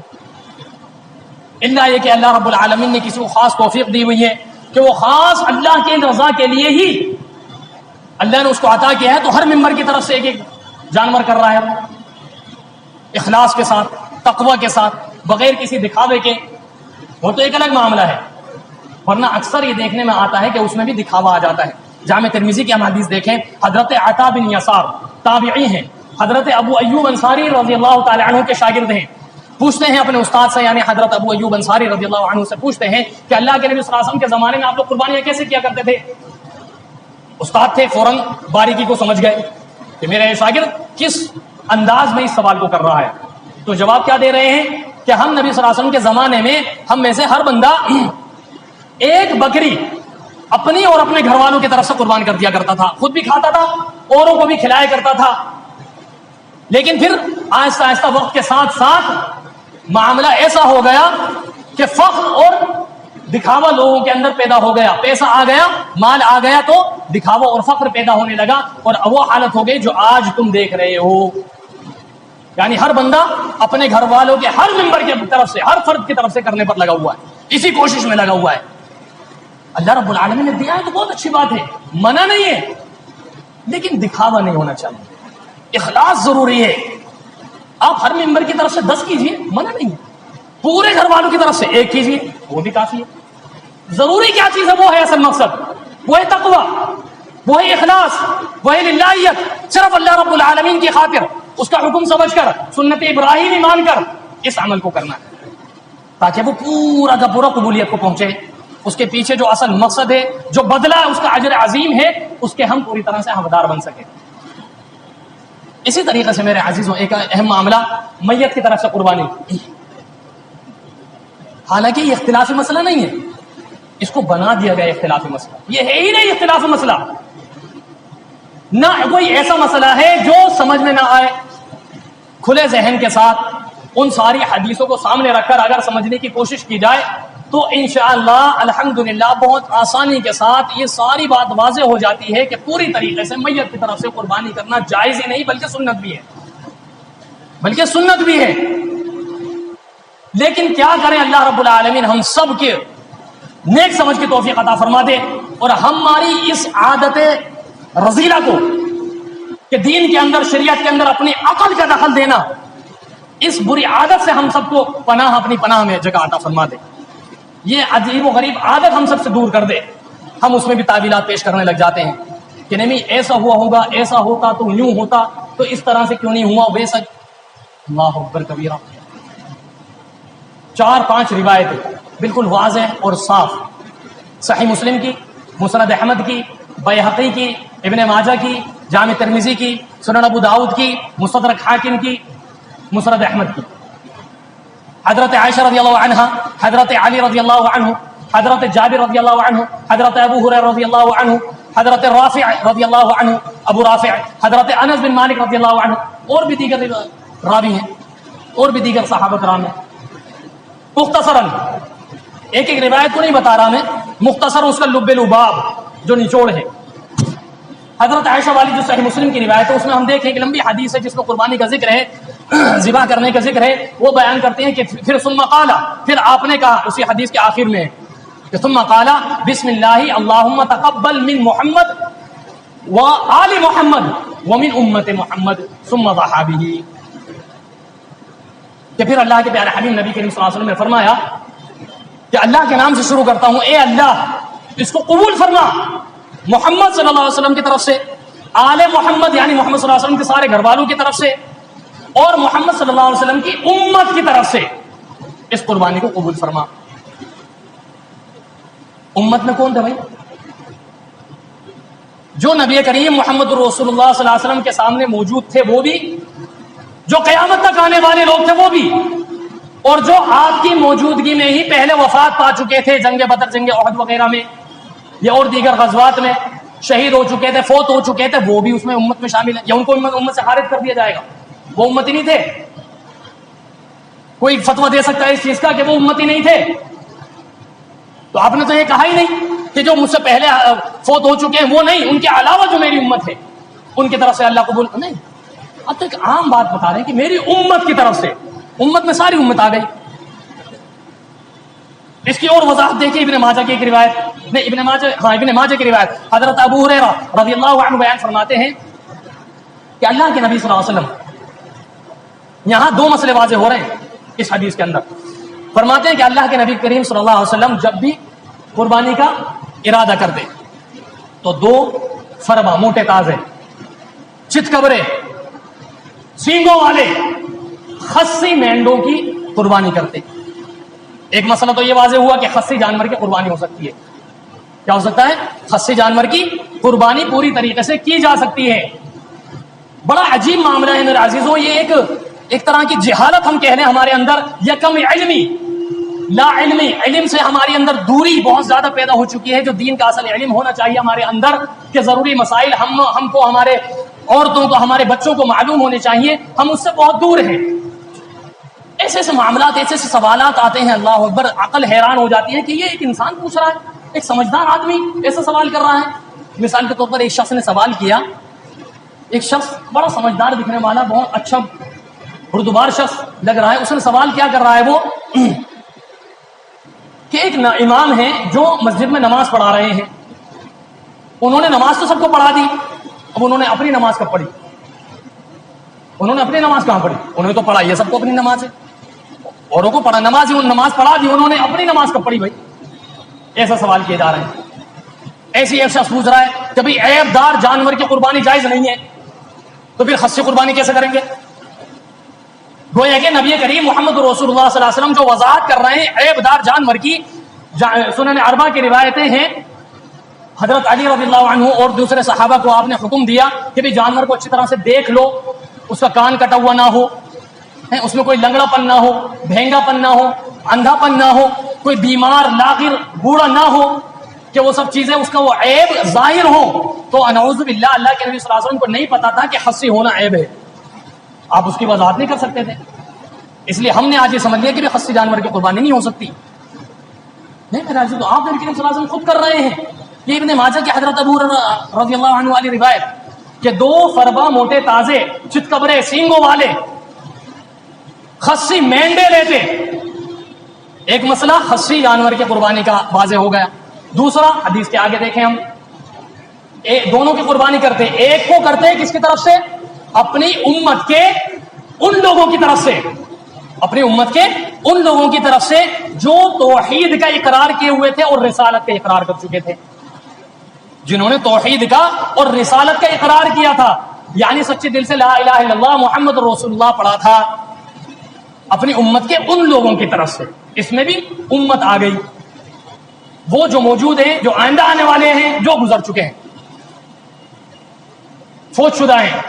اللہ یہ کہ اللہ رب العالمین نے کسی کو خاص توفیق دی ہوئی ہے کہ وہ خاص اللہ کی رضا کے لیے ہی اللہ نے اس کو عطا کیا ہے، تو ہر ممبر کی طرف سے ایک ایک جانور کر رہا ہے، اخلاص کے ساتھ، تقوی کے ساتھ، بغیر کسی دکھاوے کے۔ وہ تو ایک الگ معاملہ ہے، ورنہ اکثر یہ دیکھنے میں آتا ہے کہ اس میں بھی دکھاوا آ جاتا ہے۔ جامع ترمذی کی ہم حدیث دیکھیں، حضرت عطا بن یسار تابعی ہیں، حضرت ابو ایوب انصاری رضی اللہ تعالی عنہ کے شاگرد ہیں، پوچھتے ہیں اپنے استاد سے، یعنی حضرت ابو ایوب انصاری رضی اللہ عنہ سے پوچھتے ہیں کہ اللہ کے نبی صلی اللہ علیہ وسلم کے زمانے میں آپ لوگ قربانیاں کیسے کیا کرتے تھے؟ استاد تھے، فوراً باریکی کو سمجھ گئے کہ میرا یہ شاگرد کس انداز میں اس سوال کو کر رہا ہے، تو جواب کیا دے رہے ہیں کہ ہم نبی صلی اللہ علیہ وسلم کے زمانے میں ہم میں سے ہر بندہ ایک بکری اپنی اور اپنے گھر والوں کی طرف سے قربان کر دیا کرتا تھا، خود بھی کھاتا تھا، اوروں کو بھی کھلایا کرتا تھا۔ لیکن پھر آہستہ آہستہ وقت کے ساتھ ساتھ معاملہ ایسا ہو گیا کہ فخر اور دکھاوا لوگوں کے اندر پیدا ہو گیا، پیسہ آ گیا، مال آ گیا تو دکھاوا اور فخر پیدا ہونے لگا، اور وہ حالت ہو گئی جو آج تم دیکھ رہے ہو، یعنی ہر بندہ اپنے گھر والوں کے ہر ممبر کی طرف سے، ہر فرد کی طرف سے کرنے پر لگا ہوا ہے، اسی کوشش میں لگا ہوا ہے۔ اللہ رب العالمین نے دیا ہے تو بہت اچھی بات ہے، منع نہیں ہے، لیکن دکھاوا نہیں ہونا چاہیے، اخلاص ضروری ہے۔ آپ ہر ممبر کی طرف سے 10 کیجئے، منع نہیں ہے، پورے گھر والوں کی طرف سے 1 کیجئے، وہ بھی کافی ہے۔ ضروری کیا چیز ہے؟ وہ ہے اصل مقصد، وہ ہے تقوی، وہ ہے اخلاص، وہ ہے للہیت، صرف اللہ رب العالمین کی خاطر، اس کا حکم سمجھ کر، سنت ابراہیمی مان کر اس عمل کو کرنا ہے، تاکہ وہ پورا کا پورا قبولیت کو پہنچے۔ اس کے پیچھے جو اصل مقصد ہے، جو بدلہ ہے، اس کا اجر عظیم ہے، اس کے ہم پوری طرح سے حقدار بن سکیں۔ اسی طریقے سے میرے عزیزوں، ایک اہم معاملہ میت کی طرف سے قربانی، حالانکہ یہ اختلافی مسئلہ نہیں ہے، اس کو بنا دیا گیا اختلافی مسئلہ، یہ ہے ہی نہیں اختلافی مسئلہ، نہ کوئی ایسا مسئلہ ہے جو سمجھ میں نہ آئے۔ کھلے ذہن کے ساتھ ان ساری حدیثوں کو سامنے رکھ کر اگر سمجھنے کی کوشش کی جائے تو انشاءاللہ الحمدللہ بہت آسانی کے ساتھ یہ ساری بات واضح ہو جاتی ہے کہ پوری طریقے سے میت کی طرف سے قربانی کرنا جائز ہی نہیں بلکہ سنت بھی ہے، لیکن کیا کریں، اللہ رب العالمین ہم سب کے نیک سمجھ کی توفیق عطا فرما دے، اور ہماری اس عادت رذیلہ کو کہ دین کے اندر، شریعت کے اندر اپنی عقل کا دخل دینا، اس بری عادت سے ہم سب کو اپنی پناہ میں جگہ عطا فرما دے، یہ عجیب و غریب عادت ہم سب سے دور کر دے۔ ہم اس میں بھی تعویلات پیش کرنے لگ جاتے ہیں کہ نہیں ایسا ہوا ہوگا، ایسا ہوتا تو یوں ہوتا، تو اس طرح سے کیوں نہیں ہوا، ویسا۔ اللہ اکبر کبیرہ۔ 4-5 روایتیں بالکل واضح اور صاف، صحیح مسلم کی، مسند احمد کی، بیہقی کی، ابن ماجہ کی، جامع ترمذی کی، سنن ابو داؤد کی، مستدرک حاکم کی، مسند احمد کی، حضرت عائشہ رضی اللہ عنہ، حضرت علی رضی اللہ عنہ، حضرت جابر رضی اللہ عنہ، حضرت ابو ہریرہ رضی اللہ عنہ، حضرت رافع رضی اللہ عنہ، ابو رافع، حضرت انس بن مالک رضی اللہ عنہ، اور بھی دیگر راوی ہیں، اور بھی دیگر صحابہ کرام ہیں۔ مختصراً ایک ایک روایت کو نہیں بتا رہا میں، مختصر اس کا لب لباب جو نچوڑ ہے۔ حضرت عائشہ والی جو صحیح مسلم کی روایت ہے اس میں ہم دیکھیں کہ لمبی حدیث ہے جس میں قربانی کا ذکر ہے، ذبح کرنے کا ذکر ہے، وہ بیان کرتے ہیں کہ پھر ثم قال، پھر آپ نے کہا، اسی حدیث کے آخر میں کہ ثم قال بسم اللہ اللہم تقبل من محمد و آل محمد ومن امت محمد ثم ضحى به، کہ پھر اللہ کے پیارے حبیب نبی کریم صلی اللہ علیہ وسلم نے فرمایا کہ اللہ کے نام سے شروع کرتا ہوں، اے اللہ اس کو قبول فرما، محمد صلی اللہ علیہ وسلم کی طرف سے، آل محمد یعنی محمد صلی اللہ علیہ وسلم کے سارے گھر والوں کی طرف سے، اور محمد صلی اللہ علیہ وسلم کی امت کی طرف سے اس قربانی کو قبول فرما۔ امت میں کون تھا بھائی؟ جو نبی کریم محمد رسول اللہ صلی اللہ علیہ وسلم کے سامنے موجود تھے وہ بھی، جو قیامت تک آنے والے لوگ تھے وہ بھی، اور جو آپ کی موجودگی میں ہی پہلے وفات پا چکے تھے، جنگ بدر، جنگ احد وغیرہ میں یا اور دیگر غزوات میں شہید ہو چکے تھے، فوت ہو چکے تھے، وہ بھی اس میں امت میں شامل ہیں، یا ان کو امت سے خارج کر دیا جائے گا؟ وہ امتی نہیں تھے؟ کوئی فتویٰ دے سکتا ہے اس چیز کا کہ وہ امتی نہیں تھے؟ تو آپ نے تو یہ کہا ہی نہیں کہ جو مجھ سے پہلے فوت ہو چکے ہیں وہ نہیں، ان کے علاوہ جو میری امت ہے ان کی طرف سے اللہ قبول نہیں۔ اب تو ایک عام بات بتا رہے ہیں کہ میری امت کی طرف سے، امت میں ساری امت آ گئی۔ اس کی اور وضاحت دیکھیے ابن ماجہ کی ایک روایت، نہیں ابن ماجہ کی روایت، حضرت ابو ہریرہ رضی اللہ عنہ بیان فرماتے ہیں کہ اللہ کے نبی صلی اللہ علیہ وسلم، یہاں 2 مسئلے واضح ہو رہے ہیں اس حدیث کے اندر۔ فرماتے ہیں کہ اللہ کے نبی کریم صلی اللہ علیہ وسلم جب بھی قربانی کا ارادہ کرتے تو 2 فرما موٹے تازے چت کبرے سینگوں والے خصی مینڈوں کی قربانی کرتے۔ ایک مسئلہ تو یہ واضح ہوا کہ خصی جانور کی قربانی ہو سکتی ہے۔ کیا ہو سکتا ہے؟ خصی جانور کی قربانی پوری طریقے سے کی جا سکتی ہے۔ بڑا عجیب معاملہ ہے میرے عزیزوں، یہ ایک طرح کی جہالت ہم کہہ لیں ہمارے اندر، یا کم علمی، لا علمی، علم سے ہماری اندر دوری بہت زیادہ پیدا ہو چکی ہے، جو دین کا اصل علم ہونا چاہیے ہمارے اندر، کہ ضروری مسائل ہم کو، ہمارے عورتوں کو، ہمارے بچوں کو معلوم ہونے چاہیے، ہم اس سے بہت دور ہیں۔ ایسے ایسے معاملات، ایسے ایسے سوالات آتے ہیں، اللہ اکبر، عقل حیران ہو جاتی ہے کہ یہ ایک انسان پوچھ رہا ہے، ایک سمجھدار آدمی ایسا سوال کر رہا ہے۔ مثال کے طور پر ایک شخص نے سوال کیا، ایک شخص بڑا سمجھدار دکھنے والا، بہت اچھا بردبار شخص لگ رہا ہے، اس نے سوال کیا کر رہا ہے وہ کہ ایک امام ہے جو مسجد میں نماز پڑھا رہے ہیں، انہوں نے نماز تو سب کو پڑھا دی، اب انہوں نے اپنی نماز کب پڑھی؟ انہوں نے اپنی نماز کہاں پڑھی؟ انہوں نے تو پڑھائی ہے، سب کو اپنی نماز ہے، اوروں کو پڑھا نماز پڑھا دی، انہوں نے اپنی نماز کب پڑھی بھائی؟ ایسا سوال کیے جا رہے ہیں۔ ایسی ایک شخص پوچھ رہا ہے کہ بھئی عیب دار جانور کی قربانی جائز نہیں ہے، تو پھر خصی قربانی کیسے کریں گے؟ گویا کہ نبی کریم محمد رسول اللہ صلی اللہ علیہ وسلم جو وضاحت کر رہے ہیں عیب دار جانور کی، سنن اربعہ کی روایتیں ہیں، حضرت علی رضی اللہ عنہ اور دوسرے صحابہ کو آپ نے حکم دیا کہ بھی جانور کو اچھی طرح سے دیکھ لو، اس کا کان کٹا ہوا نہ ہو، اس میں کوئی لنگڑا پن نہ ہو، بھینگا پن نہ ہو، اندھا پن نہ ہو، کوئی بیمار لاغر بوڑھا نہ ہو، کہ وہ سب چیزیں اس کا وہ عیب ظاہر ہو۔ تو نعوذ باللہ، اللہ کے نبی صلی اللہ علیہ وسلم کو نہیں پتا تھا کہ خصی ہونا عیب ہے، آپ اس کی وضاحت نہیں کر سکتے تھے، اس لیے ہم نے آج یہ سمجھ لیا کہ خصی جانور کی قربانی نہیں ہو سکتی۔ نہیں میرا عزیز، تو آپ نبی کریم صلی اللہ علیہ وسلم خود کر رہے ہیں. یہ ابن ماجہ کی حضرت ابو ہریرہ رضی اللہ عنہ والی روایت کہ 2 فربا موٹے تازے چتکبرے سینگوں والے خصی مینڈے لیتے. ایک مسئلہ خصی جانور کی قربانی کا واضح ہو گیا. دوسرا حدیث کے آگے دیکھیں ہم دونوں کی قربانی کرتے. ایک کو کرتے کس کی طرف سے؟ اپنی امت کے ان لوگوں کی طرف سے، اپنی امت کے ان لوگوں کی طرف سے جو توحید کا اقرار کیے ہوئے تھے اور رسالت کا اقرار کر چکے تھے، جنہوں نے توحید کا اور رسالت کا اقرار کیا تھا، یعنی سچے دل سے لا الہ الا اللہ محمد رسول اللہ پڑھا تھا. اپنی امت کے ان لوگوں کی طرف سے. اس میں بھی امت آ گئی، وہ جو موجود ہیں، جو آئندہ آنے والے ہیں، جو گزر چکے ہیں، فوت شدہ ہیں،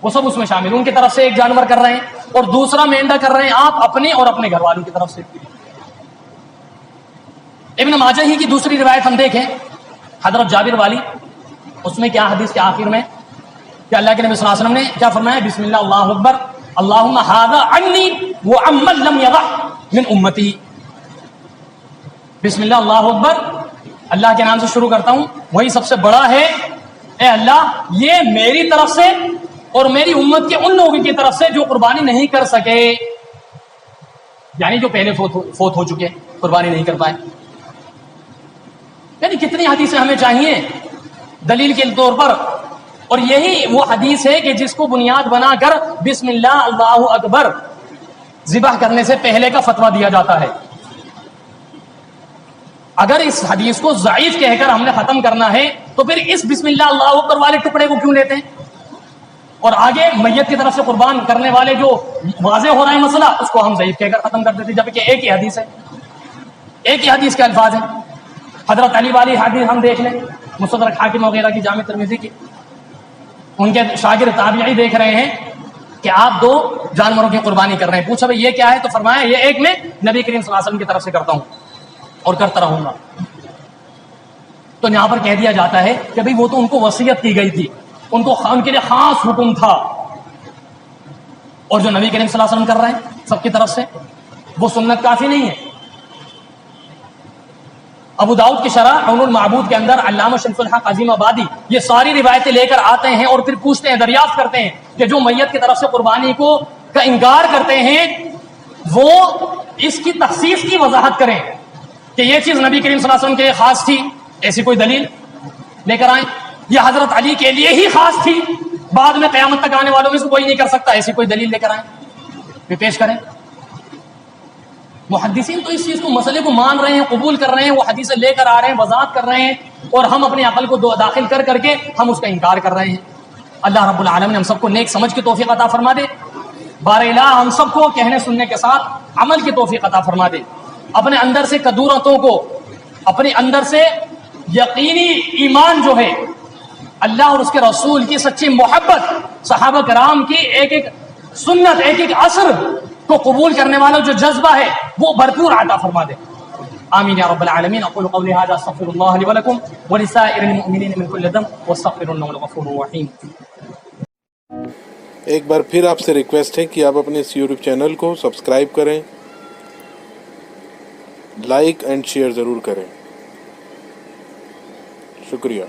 وہ سب اس میں شامل. ان کی طرف سے ایک جانور کر رہے ہیں اور دوسرا مینڈا کر رہے ہیں آپ اپنے اور اپنے گھر والوں کی طرف سے. ابن ماجہ ہی کی دوسری روایت ہم دیکھیں حضرت جابر والی، اس میں کیا حدیث کے آخر میں کہ اللہ کے نبی صلی اللہ علیہ وسلم نے کیا فرمایا؟ بسم اللہ اللہ اکبر اللہم ھذا عنی وعمن لم یضع من امتی. بسم اللہ اللہ اکبر، اللہ کے نام سے شروع کرتا ہوں، وہی سب سے بڑا ہے. اے اللہ یہ میری طرف سے اور میری امت کے ان لوگوں کی طرف سے جو قربانی نہیں کر سکے، یعنی جو پہلے فوت ہو چکے، قربانی نہیں کر پائے. یعنی کتنی حدیثیں ہمیں چاہیے دلیل کے طور پر. اور یہی وہ حدیث ہے کہ جس کو بنیاد بنا کر بسم اللہ اللہ اکبر ذبح کرنے سے پہلے کا فتویٰ دیا جاتا ہے. اگر اس حدیث کو ضعیف کہہ کر ہم نے ختم کرنا ہے تو پھر اس بسم اللہ اللہ اکبر والے ٹکڑے کو کیوں لیتے ہیں؟ اور آگے میت کی طرف سے قربان کرنے والے جو واضح ہو رہا ہے مسئلہ، اس کو ہم ضعیف کہہ کر ختم کر دیتے، جبکہ ایک ہی حدیث ہے، ایک ہی حدیث کے الفاظ ہیں. حضرت علی والی حدیث ہم دیکھ لیں، مستدرک حاکم وغیرہ کی، جامع ترمذی کی. ان کے شاگرد تابعی دیکھ رہے ہیں کہ آپ 2 جانوروں کی قربانی کر رہے ہیں. پوچھا بھائی یہ کیا ہے؟ تو فرمایا یہ ایک میں نبی کریم صلی اللہ علیہ وسلم کی طرف سے کرتا ہوں اور کرتا رہوں گا. تو یہاں پر کہہ دیا جاتا ہے کہ بھئی وہ تو ان کو وصیت کی گئی تھی، ان کو ان کے لیے خاص حکم تھا، اور جو نبی کریم صلی اللہ علیہ وسلم کر رہے ہیں سب کی طرف سے، وہ سنت کافی نہیں ہے. ابو داؤد کی شرح عون المعبود کے اندر علامہ شریف الحق عظیم آبادی یہ ساری روایتیں لے کر آتے ہیں اور پھر پوچھتے ہیں، دریافت کرتے ہیں کہ جو میت کی طرف سے قربانی کا انکار کرتے ہیں وہ اس کی تخصیص کی وضاحت کریں کہ یہ چیز نبی کریم صلی اللہ علیہ وسلم کے لیے خاص تھی. ایسی کوئی دلیل لے کر آئیں. یہ حضرت علی کے لیے ہی خاص تھی، بعد میں قیامت تک آنے والوں میں سے کوئی نہیں کر سکتا، ایسی کوئی دلیل لے کر آئیں، پھر پیش کریں. محدثین تو اس چیز کو، مسئلے کو مان رہے ہیں، قبول کر رہے ہیں، وہ حدیثیں لے کر آ رہے ہیں، وضاحت کر رہے ہیں، اور ہم اپنی عقل کو داخل کر کر کے ہم اس کا انکار کر رہے ہیں. اللہ رب العالمین نے ہم سب کو نیک سمجھ کی توفیق عطا فرما دے. بار الہ ہم سب کو کہنے سننے کے ساتھ عمل کی توفیق عطا فرما دے. اپنے اندر سے کدورتوں کو، اپنے اندر سے یقینی ایمان جو ہے اللہ اور اس کے رسول کی سچی محبت، صحابہ کرام کی ایک ایک سنت، ایک ایک اثر کو قبول کرنے والا جو جذبہ ہے وہ بھرپور عطا فرما دے. آمین یا رب العالمین. اقول قولی هذا استغفر الله لي ولكم ولسائر المؤمنين من كل ذنب واستغفروا انه الغفور الرحيم. ایک بار پھر آپ سے ریکویسٹ ہے کہ آپ اپنے اس یوٹیوب چینل کو سبسکرائب کریں، لائک اینڈ شیئر ضرور کریں. شکریہ.